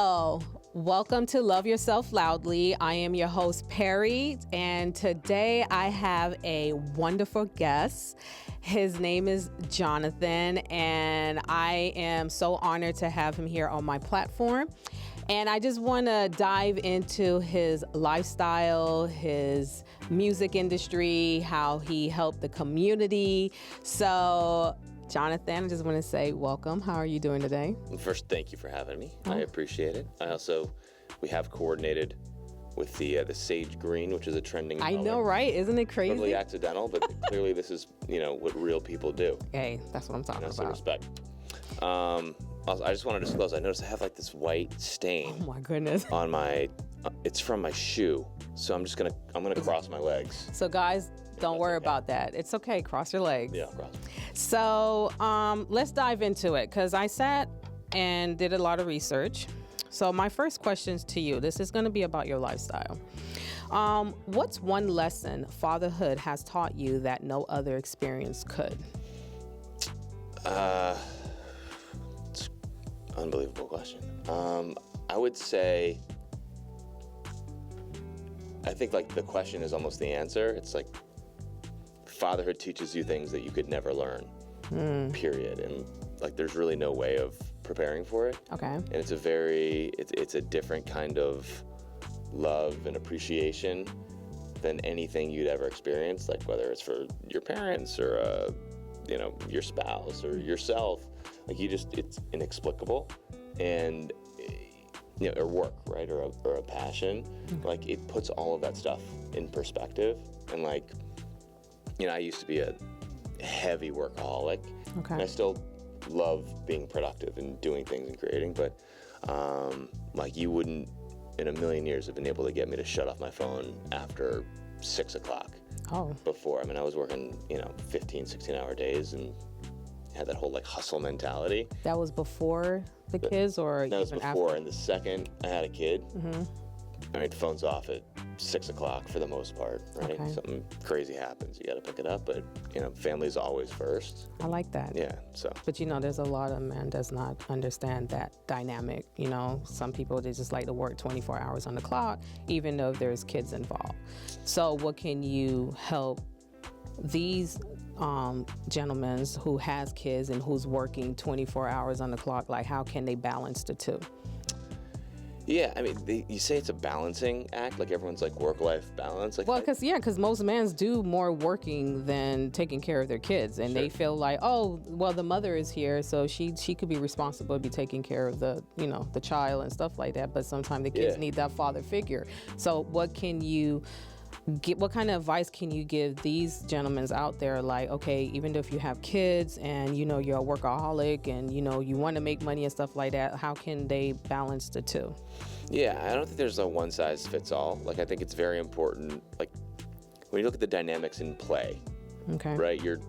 Well, welcome to Love Yourself Loudly. I am your host, Perry, and today I have a wonderful guest. His name is Jonathan, and I am so honored to have him here on my platform. And I just want to dive into his lifestyle, his music industry, how he helped the community. So, Jonathan, I just want to say welcome. How are you doing today? First, thank you for having me. I appreciate it. We have coordinated with the sage green, which is a trending color. I know, right? Isn't it crazy? Totally accidental, but clearly this is, what real people do. Hey, that's what I'm talking about. So respect. Also, I just want to disclose, I noticed I have like this white stain. Oh my goodness. On my, it's from my shoe. So I'm gonna cross my legs. So guys, don't worry about that. It's okay, cross your legs. Yeah, cross. So let's dive into it, because I sat and did a lot of research. So my first questions to you, this is gonna be about your lifestyle. What's one lesson fatherhood has taught you that no other experience could? It's an unbelievable question. I would say, I think like the question is almost the answer. It's like fatherhood teaches you things that you could never learn, period. And like there's really no way of preparing for it. Okay. And it's a different kind of love and appreciation than anything you'd ever experienced, like whether it's for your parents or your spouse or yourself. Like it's inexplicable. And or work, right, or a passion, like it puts all of that stuff in perspective. And like, I used to be a heavy workaholic. Okay. And I still love being productive and doing things and creating, but like you wouldn't in a million years have been able to get me to shut off my phone after 6 o'clock. Oh. Before. I mean, I was working, 15, 16-hour days and had that whole like hustle mentality. That was before the kids, or that was even before. after? And the second I had a kid, I mean, phone's off at 6 o'clock for the most part, right? Okay. Something crazy happens, you got to pick it up, but family's always first. I like that. Yeah, so. But there's a lot of men does not understand that dynamic. Some people, they just like to work 24 hours on the clock, even though there's kids involved. So what can you help these gentlemen who has kids and who's working 24 hours on the clock, like how can they balance the two? Yeah, I mean, you say it's a balancing act, like everyone's like work-life balance. Like, well, because most men do more working than taking care of their kids, and they feel like, oh, well, the mother is here, so she could be responsible to be taking care of the the child and stuff like that. But sometimes the kids need that father figure. So what can you what kind of advice can you give these gentlemen out there? Like, okay, even if you have kids and you're a workaholic and you want to make money and stuff like that, how can they balance the two? Yeah, I don't think there's a one size fits all. Like, I think it's very important, like when you look at the dynamics in play, okay, right? You're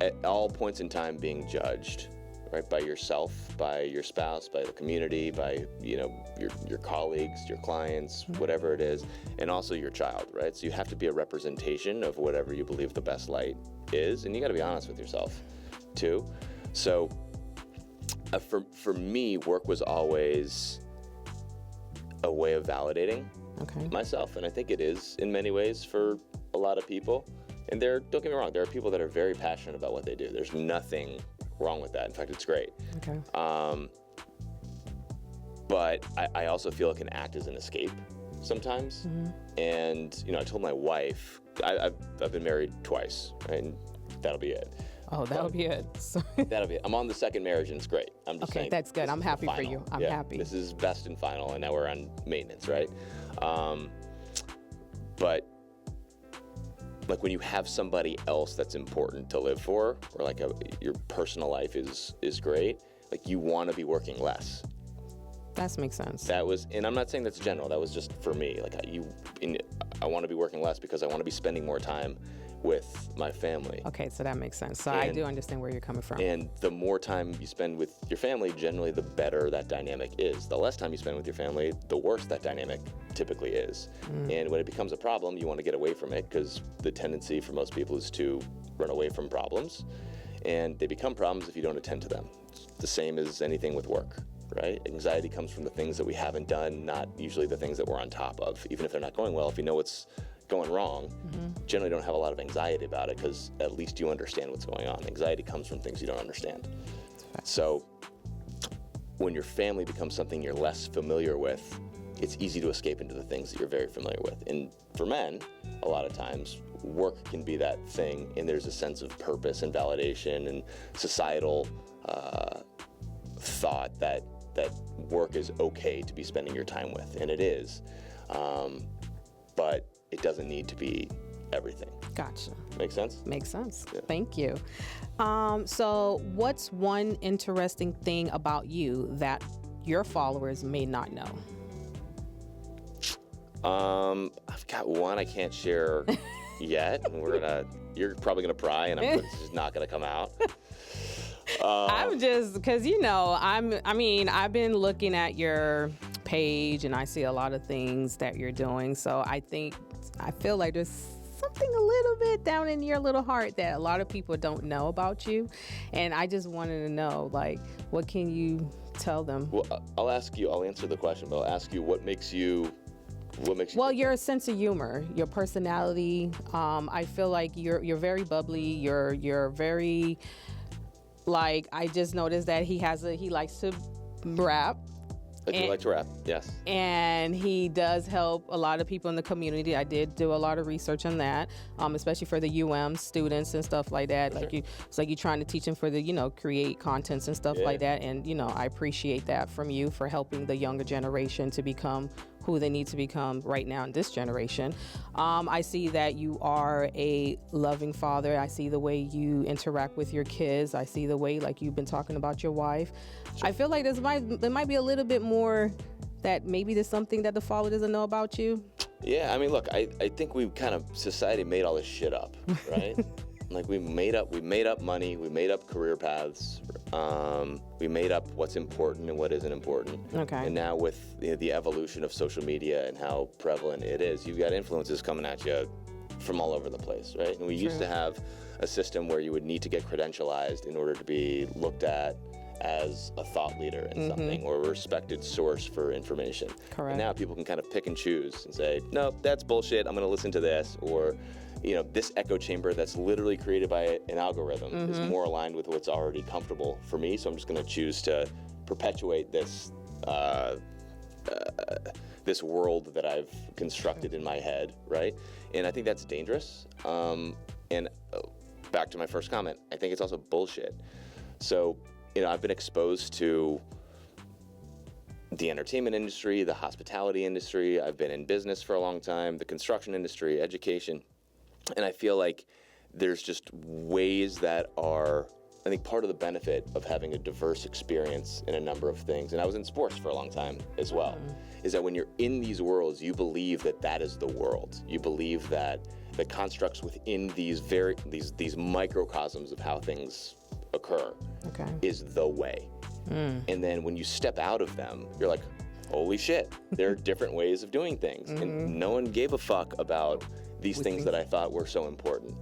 at all points in time being judged, right? By yourself, by your spouse, by the community, by, your colleagues, your clients, whatever it is, and also your child, right? So you have to be a representation of whatever you believe the best light is, and you got to be honest with yourself too. So for me, work was always a way of validating myself, and I think it is in many ways for a lot of people. And don't get me wrong, there are people that are very passionate about what they do. There's nothing wrong with that. In fact, it's great. Okay. But I also feel it can act as an escape sometimes. And I told my wife, I've been married twice, right? And that'll be it. Oh, that'll be it. That'll be it. I'm on the second marriage and it's great. I'm just saying. Okay, that's good. I'm happy for you. I'm happy. This is best and final, and now we're on maintenance, right? But like when you have somebody else that's important to live for, or like your personal life is great, like you want to be working less. That makes sense. And I'm not saying that's general. That was just for me. Like I want to be working less because I want to be spending more time with my family. Okay, so that makes sense. So I do understand where you're coming from. And the more time you spend with your family, generally the better that dynamic is. The less time you spend with your family, the worse that dynamic typically is. And when it becomes a problem, you want to get away from it, because the tendency for most people is to run away from problems. And they become problems if you don't attend to them. It's the same as anything with work. right? Anxiety comes from the things that we haven't done, not usually the things that we're on top of. Even if they're not going well, if you know what's going wrong, generally don't have a lot of anxiety about it because at least you understand what's going on. Anxiety comes from things you don't understand. So when your family becomes something you're less familiar with, it's easy to escape into the things that you're very familiar with. And for men, a lot of times, work can be that thing, and there's a sense of purpose and validation and societal thought that work is okay to be spending your time with, and it is. But it doesn't need to be everything. Gotcha. Make sense? Makes sense. Yeah. Thank you. So what's one interesting thing about you that your followers may not know? I've got one I can't share yet. And you're probably gonna pry, and it's just not gonna come out. I'm just, because I've been looking at your page and I see a lot of things that you're doing. So I feel like there's something a little bit down in your little heart that a lot of people don't know about you. And I just wanted to know, like, what can you tell them? Well, I'll answer the question, but I'll ask you what makes you. Well, your sense of humor, your personality. I feel like you're very bubbly. You're very, like, I just noticed that he likes to rap. I do like to rap, yes. And he does help a lot of people in the community. I did do a lot of research on that, especially for the students and stuff like that. Sure. It's like you're trying to teach them for the, create contents and stuff like that. And, I appreciate that from you for helping the younger generation to become who they need to become right now in this generation. I see that you are a loving father. I see the way you interact with your kids. I see the way, like, you've been talking about your wife. Sure. I feel like there might be a little bit more that maybe there's something that the father doesn't know about you. Yeah, I mean, look, I think society made all this shit up, right? Like, we made up money, we made up career paths, we made up what's important and what isn't important. Okay. And now with the evolution of social media and how prevalent it is, you've got influences coming at you from all over the place, right? And we used to have a system where you would need to get credentialized in order to be looked at as a thought leader in something or a respected source for information. Correct. And now people can kind of pick and choose and say, no, that's bullshit, I'm going to listen to this, or this echo chamber that's literally created by an algorithm is more aligned with what's already comfortable for me, so I'm just going to choose to perpetuate this this world that I've constructed in my head, right? And I think that's dangerous. And back to my first comment, I think it's also bullshit. So, I've been exposed to the entertainment industry, the hospitality industry. I've been in business for a long time, the construction industry, education. And I feel like there's just ways that are, I think, part of the benefit of having a diverse experience in a number of things. And I was in sports for a long time as well, is that when you're in these worlds, you believe that is the world. You believe that the constructs within these microcosms of how things occur is the way. And then when you step out of them, you're like, holy shit, there are different ways of doing things. And no one gave a fuck about these things that I thought were so important,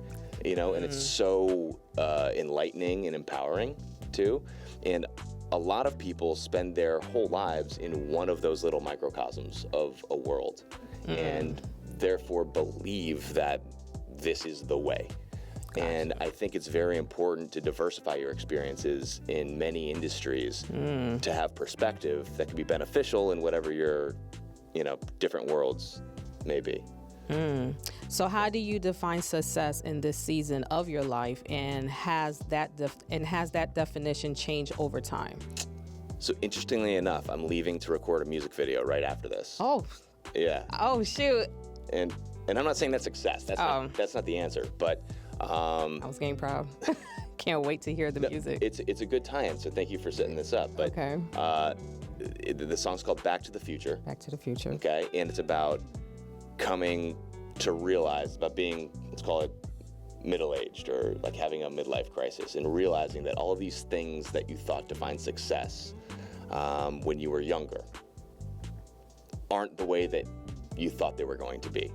and it's so enlightening and empowering too. And a lot of people spend their whole lives in one of those little microcosms of a world and therefore believe that this is the way. And I think it's very important to diversify your experiences in many industries to have perspective that can be beneficial in whatever your, different worlds may be. So how do you define success in this season of your life, and has that definition changed over time? So interestingly enough, I'm leaving to record a music video right after this. Oh. Yeah. Oh shoot. And I'm not saying that's success. That's not the answer. But I was getting proud. Can't wait to hear the music. It's a good tie-in. So thank you for setting this up. But the song's called Back to the Future. Back to the Future. Okay, and it's about coming to realize, about being, let's call it, middle-aged, or like having a midlife crisis, and realizing that all of these things that you thought defined success when you were younger aren't the way that you thought they were going to be,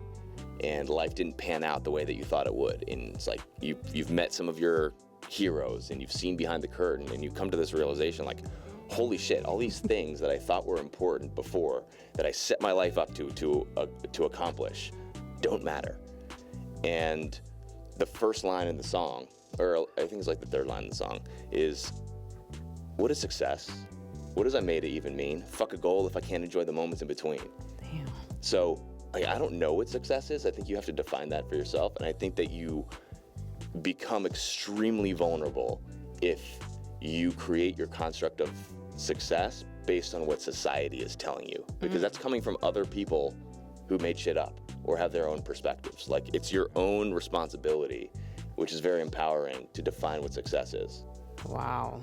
and life didn't pan out the way that you thought it would. And it's like you've met some of your heroes and you've seen behind the curtain, and you come to this realization, like, holy shit, all these things that I thought were important before, that I set my life up to accomplish, don't matter. And the first line in the song, or I think it's like the third line in the song, is, what is success? What does I made it even mean? Fuck a goal if I can't enjoy the moments in between. Damn. So I don't know what success is. I think you have to define that for yourself. And I think that you become extremely vulnerable if you create your construct of success based on what society is telling you. Because that's coming from other people who made shit up or have their own perspectives. Like, it's your own responsibility, which is very empowering, to define what success is. Wow.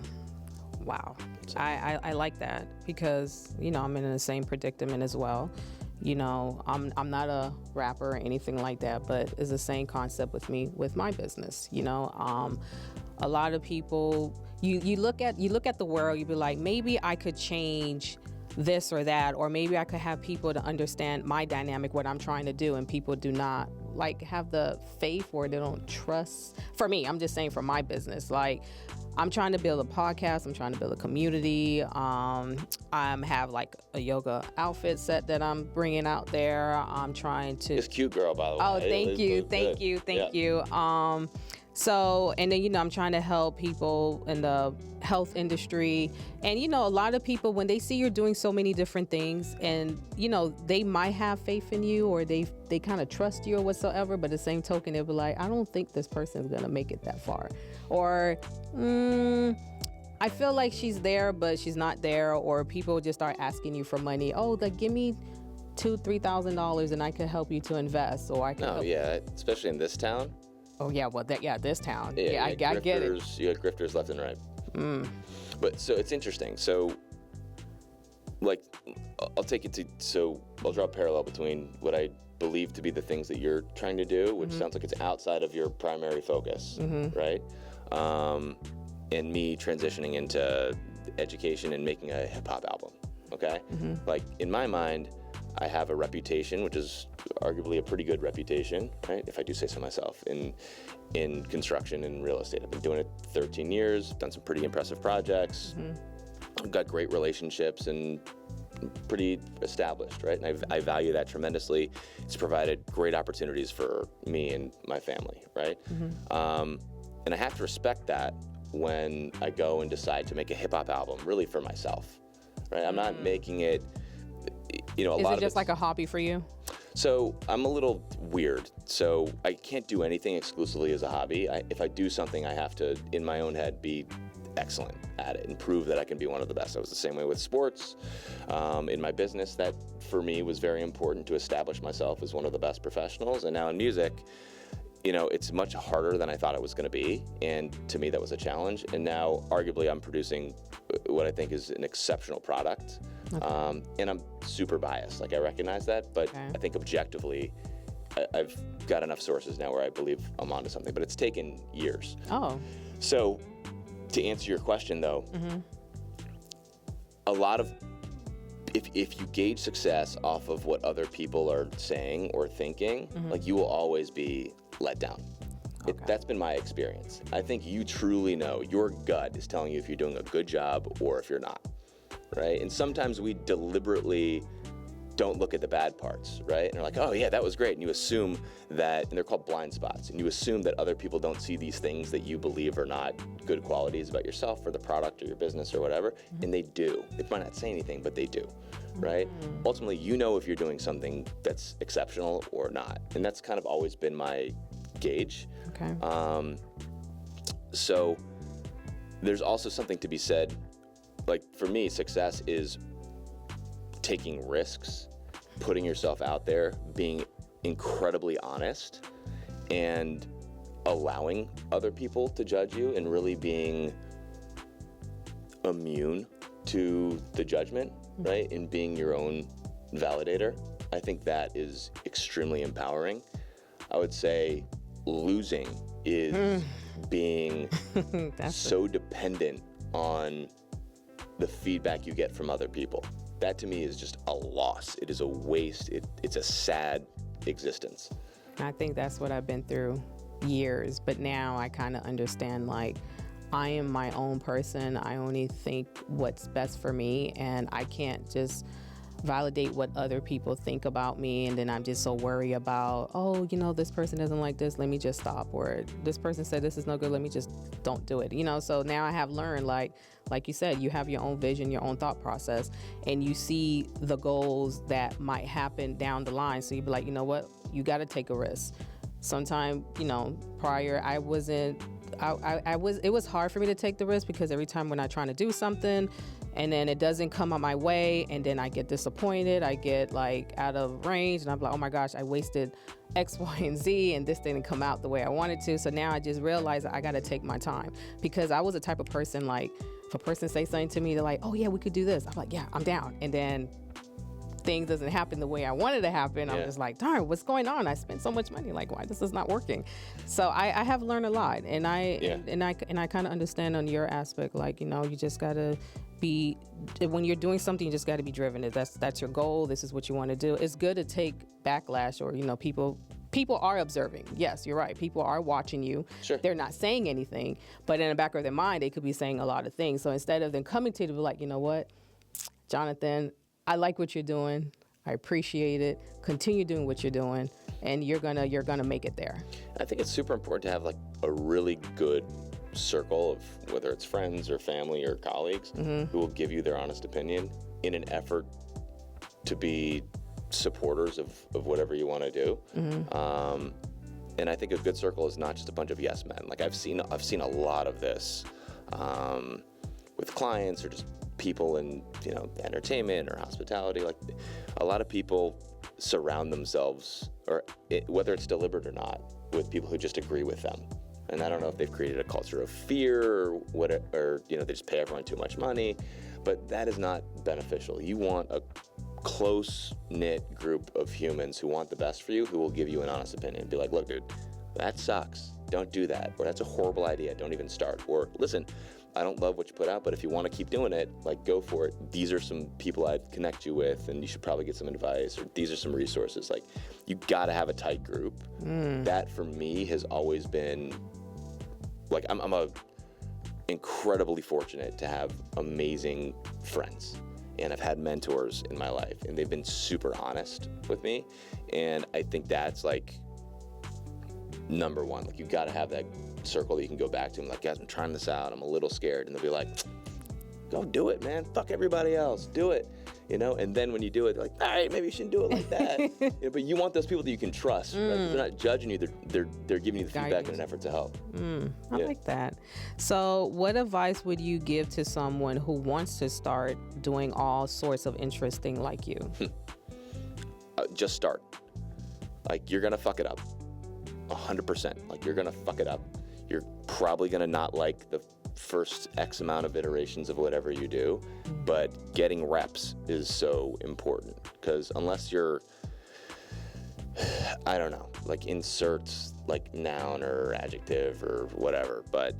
I like that, because, you know, I'm in the same predicament as well. You know, I'm not a rapper or anything like that, but it's the same concept with me, with my business. You know, a lot of people, you look at the world, you be like, maybe I could change this or that, or maybe I could have people to understand my dynamic, what I'm trying to do, and people do not like have the faith, or they don't trust. For me, I'm just saying, for my business, like, I'm trying to build a podcast. I'm trying to build a community. I have like a yoga outfit set that I'm bringing out there. I'm trying to. It's cute, girl, by the way. Oh, thank you. So, and then, you know, I'm trying to help people in the health industry. And, you know, a lot of people, when they see you're doing so many different things, and, you know, they might have faith in you, or they kind of trust you or whatsoever, but the same token, they'll be like, I don't think this person's going to make it that far. Or, I feel like she's there, but she's not there. Or people just start asking you for money. Oh, like, give me $2,000-$3,000 and I could help you to invest, or I can help. Yeah, especially in this town. Oh, yeah, well, this town. Yeah, I get it. You got grifters left and right. But so it's interesting. So, like, I'll take it to, so I'll draw a parallel between what I believe to be the things that you're trying to do, which sounds like it's outside of your primary focus, right? And me transitioning into education and making a hip-hop album, okay? Like, in my mind, I have a reputation, which is arguably a pretty good reputation, right? If I do say so myself, in construction and real estate. I've been doing it 13 years, done some pretty impressive projects, I've got great relationships and pretty established, right? And I value that tremendously. It's provided great opportunities for me and my family, right? And I have to respect that when I go and decide to make a hip hop album, really for myself, right? I'm not making it, you know, Is it just like a hobby for you? So I'm a little weird. So I can't do anything exclusively as a hobby. If I do something, I have to, in my own head, be excellent at it and prove that I can be one of the best. I was the same way with sports. In my business, that for me was very important to establish myself as one of the best professionals. And now in music, you know, it's much harder than I thought it was going to be. And to me, that was a challenge. And now, arguably, I'm producing what I think is an exceptional product. Okay. And I'm super biased. Like, I recognize that. But I think objectively, I've got enough sources now where I believe I'm onto something. But it's taken years. Oh. So, to answer your question, though, a lot of, if you gauge success off of what other people are saying or thinking, like, you will always be let down. That's been my experience. I think you truly know, your gut is telling you if you're doing a good job or if you're not, right? And sometimes we deliberately don't look at the bad parts, right? And you're like, oh yeah, that was great. And you assume that, and they're called blind spots, and you assume that other people don't see these things that you believe are not good qualities about yourself or the product or your business or whatever, and they do. They might not say anything, but they do, right? Ultimately, you know if you're doing something that's exceptional or not. And that's kind of always been my gauge. Okay. So there's also something to be said, like, for me, success is taking risks, putting yourself out there, being incredibly honest, and allowing other people to judge you, and really being immune to the judgment, right? And being your own validator. I think that is extremely empowering. I would say losing is being so dependent on the feedback you get from other people. That to me is just a loss. It is a waste. It's a sad existence. I think that's what I've been through years, but now I kind of understand, like, I am my own person. I only think what's best for me, and I can't just validate what other people think about me, and then I'm just so worried about, oh, this person doesn't like this, let me just stop, or this person said this is no good, let me just don't do it. So now I have learned, like you said, you have your own vision, your own thought process, and you see the goals that might happen down the line, so you be like, you know what, you got to take a risk. Sometime, prior, it was hard for me to take the risk, because every time when I'm trying to do something and then it doesn't come out my way, and then I get disappointed, I get like out of range, and I'm like, oh my gosh, I wasted X, Y, and Z, and this didn't come out the way I wanted to. So now I just realized that I got to take my time, because I was the type of person, like, if a person say something to me, they're like, oh yeah, we could do this, I'm like, yeah, I'm down, and then things doesn't happen the way I wanted to happen. Yeah. I'm just like, darn, what's going on? I spent so much money. Like, why this is not working? So I have learned a lot, and I kind of understand on your aspect. Like, you just gotta be, when you're doing something, you just gotta be driven. That's your goal. This is what you want to do. It's good to take backlash, or people are observing. Yes, you're right. People are watching you. Sure. They're not saying anything, but in the back of their mind, they could be saying a lot of things. So instead of them coming to you to be like, you know what, Jonathan, I like what you're doing. I appreciate it. Continue doing what you're doing, and you're gonna make it there. I think it's super important to have like a really good circle of, whether it's friends or family or colleagues, who will give you their honest opinion in an effort to be supporters of whatever you want to do. And I think a good circle is not just a bunch of yes men. Like I've seen a lot of this with clients, or just people in entertainment or hospitality. Like a lot of people surround themselves, whether it's deliberate or not, with people who just agree with them. And I don't know if they've created a culture of fear or what, or they just pay everyone too much money, but that is not beneficial. You want a close-knit group of humans who want the best for you, who will give you an honest opinion. Be like, look, dude, that sucks. Don't do that. Or that's a horrible idea. Don't even start. Or listen, I don't love what you put out, but if you want to keep doing it, like, go for it. These are some people I'd connect you with, and you should probably get some advice, or these are some resources. Like, you got to have a tight group. That for me has always been, like, I'm incredibly fortunate to have amazing friends, and I've had mentors in my life, and they've been super honest with me, and I think that's like number one. Like, you got to have that circle that you can go back to. I'm like, guys, I'm trying this out, I'm a little scared, and they'll be like, go do it, man, fuck everybody else, do it, and then when you do it, they're like, all right, maybe you shouldn't do it like that. But you want those people that you can trust, right? They're not judging you, they're giving you the feedback in an effort to help. I like that. So what advice would you give to someone who wants to start doing all sorts of interesting like you? Just start. Like, you're gonna fuck it up 100%. Like, you're gonna fuck it up. You're probably gonna not like the first X amount of iterations of whatever you do, but getting reps is so important, because unless you're, I don't know, like, insert like noun or adjective or whatever, but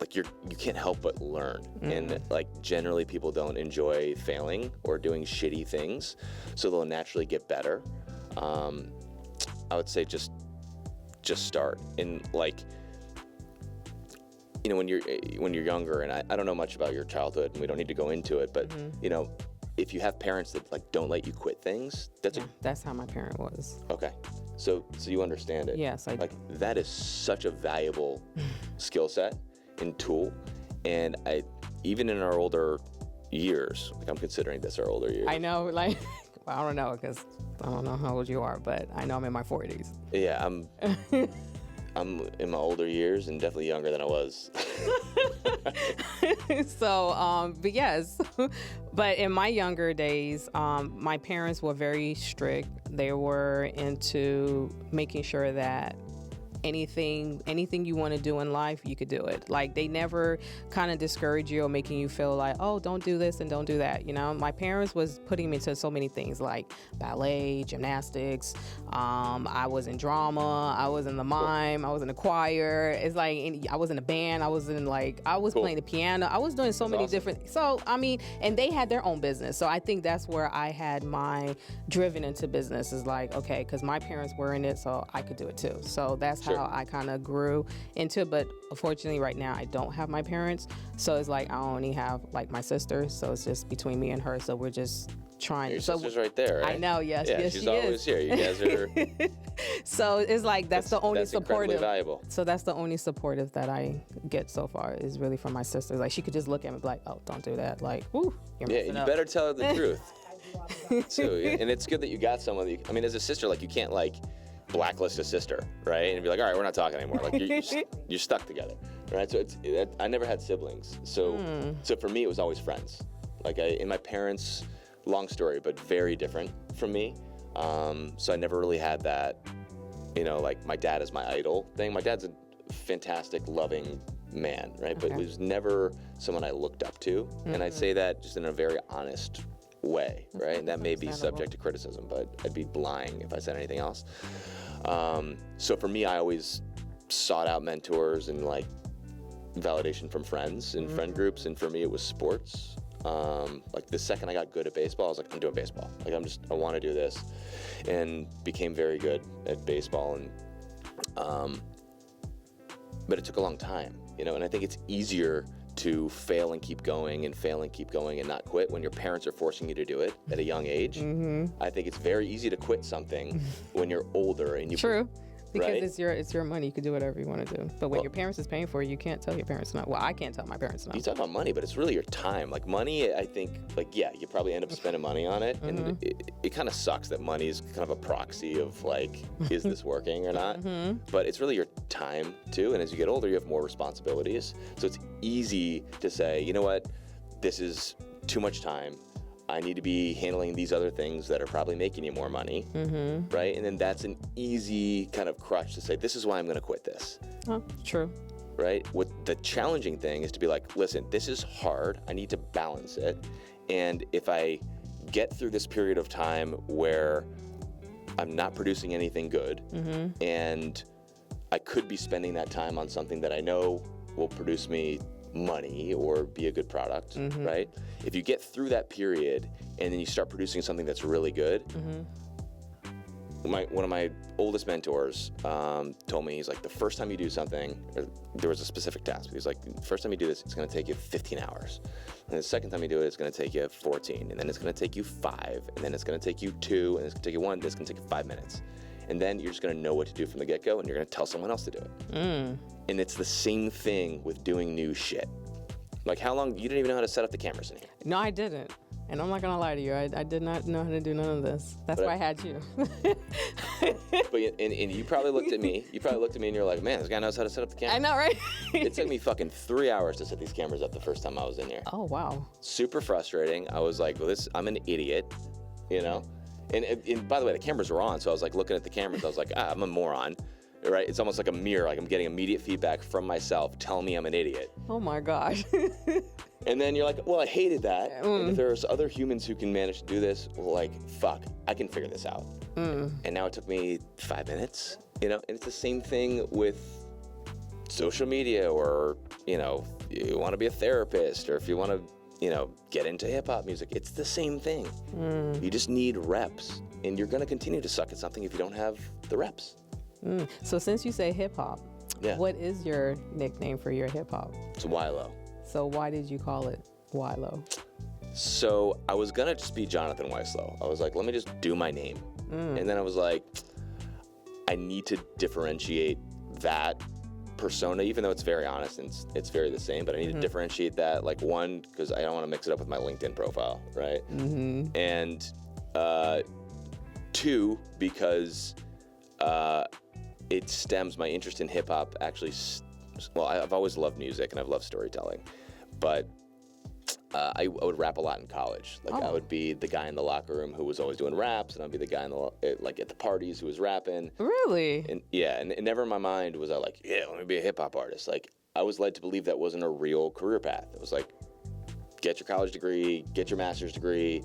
like, you can't help but learn. And like, generally people don't enjoy failing or doing shitty things, so they'll naturally get better. I would say just start. And like, when you're younger, and I don't know much about your childhood, and we don't need to go into it, but if you have parents that like don't let you quit things, that's how my parent was. Okay, so you understand it. Yes, like, that is such a valuable skill set and tool, and even in our older years, like, I'm considering this our older years. I know, like, well, I don't know, because I don't know how old you are, but I know I'm in my 40s. Yeah, I'm in my older years, and definitely younger than I was. So, but yes, but in my younger days, my parents were very strict. They were into making sure that anything you want to do in life, you could do it. Like, they never kind of discourage you or making you feel like, oh, don't do this and don't do that. My parents was putting me into so many things, like ballet, gymnastics. I was in drama. I was in the mime. I was in the choir. It's like, I was in a band. I was playing the piano. I was doing so many different. So, I mean, and they had their own business. So I think that's where I had my driven into business, is like, okay, because my parents were in it, so I could do it too. So that's Sure. how I kind of grew into it. But unfortunately, right now, I don't have my parents. So it's like I only have like my sister. So it's just between me and her. So we're just trying. Your So sister's right there, right? I know, yes, Yeah, yes, she's she always is. here. You guys are. So it's like that's the only That's incredibly supportive. valuable. So that's the only supportive that I get so far is really from my sister. Like she could just look at me and be like, "Oh, don't do that." Like, "Woo, you're Yeah, messing and you up." better tell her the truth too. And it's good that you got someone. That I mean, as a sister, like you can't like blacklist a sister, right? And be like, all right, we're not talking anymore. Like you're stuck together, right? So I never had siblings, so for me it was always friends. Like and my parents, long story, but very different from me. So I never really had that, like my dad is my idol thing. My dad's a fantastic, loving man, right? But Okay. he was never someone I looked up to, and I say that just in a very honest way, right? And that may be subject to criticism, but I'd be lying if I said anything else. So for me, I always sought out mentors and like validation from friends and friend groups, and for me it was sports. Like the second I got good at baseball, I was like, I'm doing baseball. Like I want to do this, and became very good at baseball. And but it took a long time, and I think it's easier to fail and keep going and fail and keep going and not quit when your parents are forcing you to do it at a young age. I think it's very easy to quit something when you're older and you True. Because right? it's your money. You can do whatever you want to do. But when your parents is paying for it, you can't tell your parents not. Well, I can't tell my parents not. You talk about money, but it's really your time. Like money, I think, like, yeah, you probably end up spending money on it. And it kind of sucks that money is kind of a proxy of like, is this working or not? But it's really your time too. And as you get older, you have more responsibilities. So it's easy to say, you know what, this is too much time. I need to be handling these other things that are probably making you more money, right? And then that's an easy kind of crutch to say, this is why I'm going to quit this. Oh, true. Right? What the challenging thing is to be like, listen, this is hard. I need to balance it. And if I get through this period of time where I'm not producing anything good, and I could be spending that time on something that I know will produce me money or be a good product, right? If you get through that period and then you start producing something that's really good, one of my oldest mentors told me, he's like, the first time you do something, there was a specific task. He's like, the first time you do this, it's going to take you 15 hours. And the second time you do it, it's going to take you 14. And then it's going to take you 5. And then it's going to take you 2. And it's going to take you 1. It's going to take you 5 minutes. And then you're just going to know what to do from the get-go, and you're going to tell someone else to do it. And it's the same thing with doing new shit. Like how long, you didn't even know how to set up the cameras in here. No, I didn't. And I'm not going to lie to you. I did not know how to do none of this. That's why I had you. But and you probably looked at me. And you're like, man, this guy knows how to set up the camera. I know, right? It took me fucking 3 hours to set these cameras up the first time I was in here. Oh, wow. Super frustrating. I was like, well, I'm an idiot, And by the way, the cameras were on, so I was like looking at the cameras. I was like, I'm a moron, right? It's almost like a mirror. Like I'm getting immediate feedback from myself telling me I'm an idiot. Oh, my gosh. And then you're like, well, I hated that. And if there's other humans who can manage to do this, well, like, fuck, I can figure this out. And now it took me 5 minutes, And it's the same thing with social media, or, you want to be a therapist, or if you want to, get into hip hop music, it's the same thing. You just need reps, and you're going to continue to suck at something if you don't have the reps. So since you say hip hop, Yeah. what is your nickname for your hip hop? It's Weislow. So why did you call it Weislow? So I was going to just be Jonathan Weislow. I was like, let me just do my name. And then I was like, I need to differentiate that persona, even though it's very honest and it's very the same, but I need to differentiate that. Like, one, because I don't want to mix it up with my LinkedIn profile, right? And 2, because it stems, my interest in hip hop actually, well, I've always loved music and I've loved storytelling, but I would rap a lot in college. Like, I would be the guy in the locker room who was always doing raps, and I'd be the guy at the parties who was rapping. Really? And yeah, and never in my mind was I like, yeah, let me be a hip hop artist. Like, I was led to believe that wasn't a real career path. It was like, get your college degree, get your master's degree,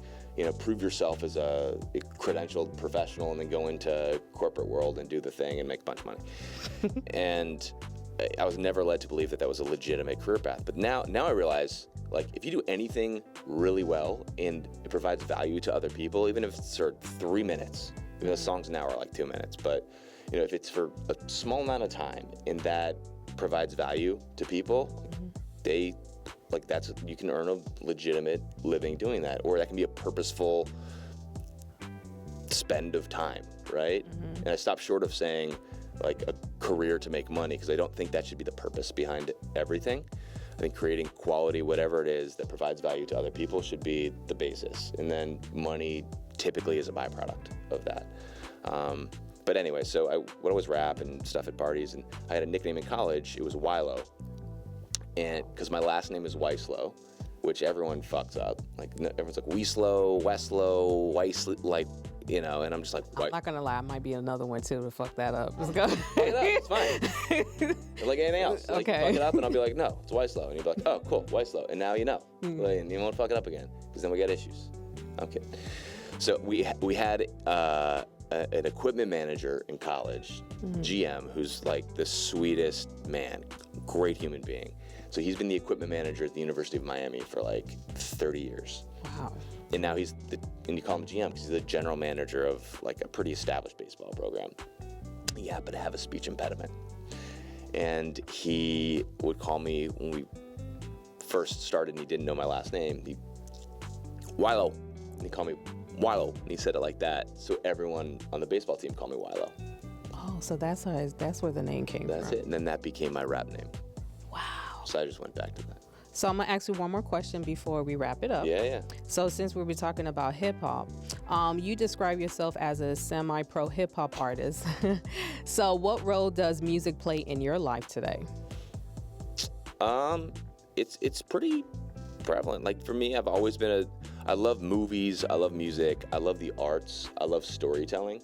prove yourself as a credentialed professional, and then go into corporate world and do the thing and make a bunch of money. And I was never led to believe that was a legitimate career path. But now I realize, like, if you do anything really well and it provides value to other people, even if it's for 3 minutes, because songs now are like 2 minutes, but if it's for a small amount of time and that provides value to people, they you can earn a legitimate living doing that, or that can be a purposeful spend of time, right? And I stop short of saying like a career to make money, because I don't think that should be the purpose behind everything. I think creating quality, whatever it is that provides value to other people, should be the basis, and then money typically is a byproduct of that. But anyway, so I would always rap and stuff at parties, and I had a nickname in college. It was Weislow, and because my last name is Weislow, which everyone fucks up. Like everyone's like Weislow, like, and I'm just like, I'm not gonna lie, I might be another one too to fuck that up. Let's go. It's fine. Like anything else. Like, Okay. you fuck it up, and I'll be like, no, it's Weislow, and you'll be like, oh, cool, Weislow, and now you know, and you won't fuck it up again, because then we got issues. Okay. So we had an equipment manager in college, GM, who's like the sweetest man, great human being. So he's been the equipment manager at the University of Miami for like 30 years. Wow. And now and you call him GM because he's the general manager of like a pretty established baseball program. He happened to have a speech impediment. And he would call me when we first started and he didn't know my last name. Weislow. And he called me Weislow. And he said it like that. So everyone on the baseball team called me Weislow. Oh, so that's where the name came from. That's it. And then that became my rap name. Wow. So I just went back to that. So I'm gonna ask you one more question before we wrap it up. Yeah. So since we were talking about hip hop, you describe yourself as a semi-pro hip hop artist. So what role does music play in your life today? It's pretty prevalent. Like for me, I've always been I love movies, I love music, I love the arts, I love storytelling.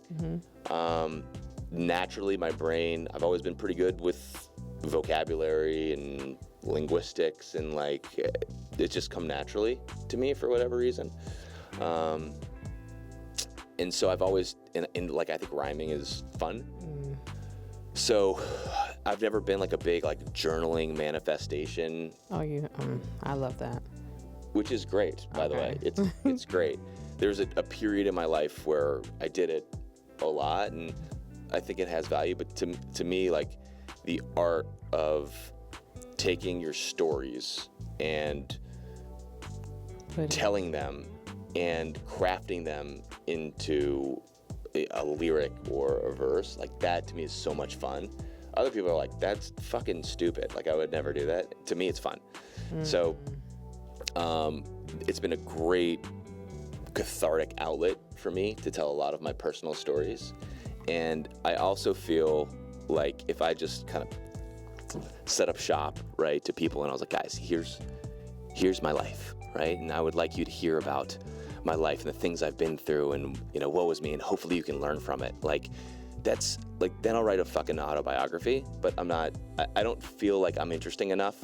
Naturally, my brain, I've always been pretty good with vocabulary and linguistics, and like it's just come naturally to me for whatever reason. And so I've always, and like I think rhyming is fun. So I've never been like a big like journaling manifestation. Oh, I love that. Which is great, by the way. It's great. There's a period in my life where I did it a lot, and I think it has value. But to me, like the art of taking your stories and telling them and crafting them into a lyric or a verse, like that to me is so much fun. Other people are like, that's fucking stupid. Like I would never do that. To me, it's fun. So it's been a great cathartic outlet for me to tell a lot of my personal stories. And I also feel like if I just kind of set up shop, right, to people, and I was like, guys, here's my life, right? And I would like you to hear about my life and the things I've been through, and what was me, and hopefully you can learn from it. Like that's like, then I'll write a fucking autobiography, but I don't feel like I'm interesting enough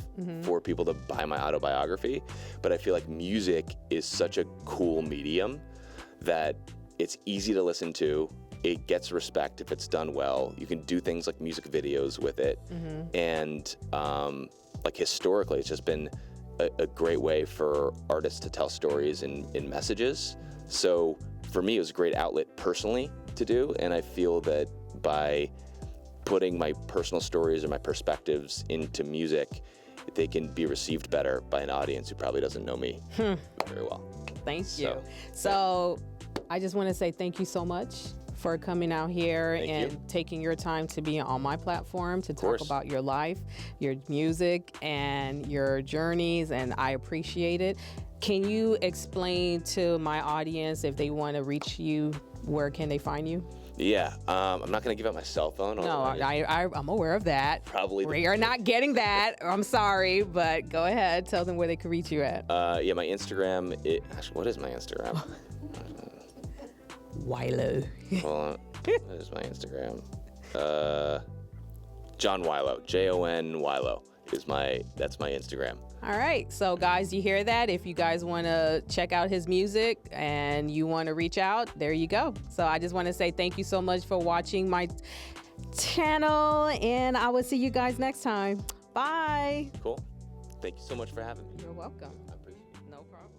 for people to buy my autobiography. But I feel like music is such a cool medium that it's easy to listen to. It gets respect if it's done well. You can do things like music videos with it. And like historically, it's just been a great way for artists to tell stories in messages. So for me, it was a great outlet personally to do. And I feel that by putting my personal stories or my perspectives into music, they can be received better by an audience who probably doesn't know me very well. Thank you. So I just want to say thank you so much for coming out here and taking your time to be on my platform to talk about your life, your music, and your journeys, and I appreciate it. Can you explain to my audience, if they want to reach you, where can they find you? Yeah, I'm not going to give out my cell phone. No, I'm aware of that. Probably. We are not getting that. I'm sorry, but go ahead. Tell them where they can reach you at. Yeah, my Instagram. What is my Instagram? Weislow. Hold on. What is my Instagram? John Weislow. Jon Weislow that's my Instagram. All right. So guys, you hear that? If you guys want to check out his music and you want to reach out, there you go. So I just want to say thank you so much for watching my channel, and I will see you guys next time. Bye. Cool. Thank you so much for having me. You're welcome. I appreciate it. No problem.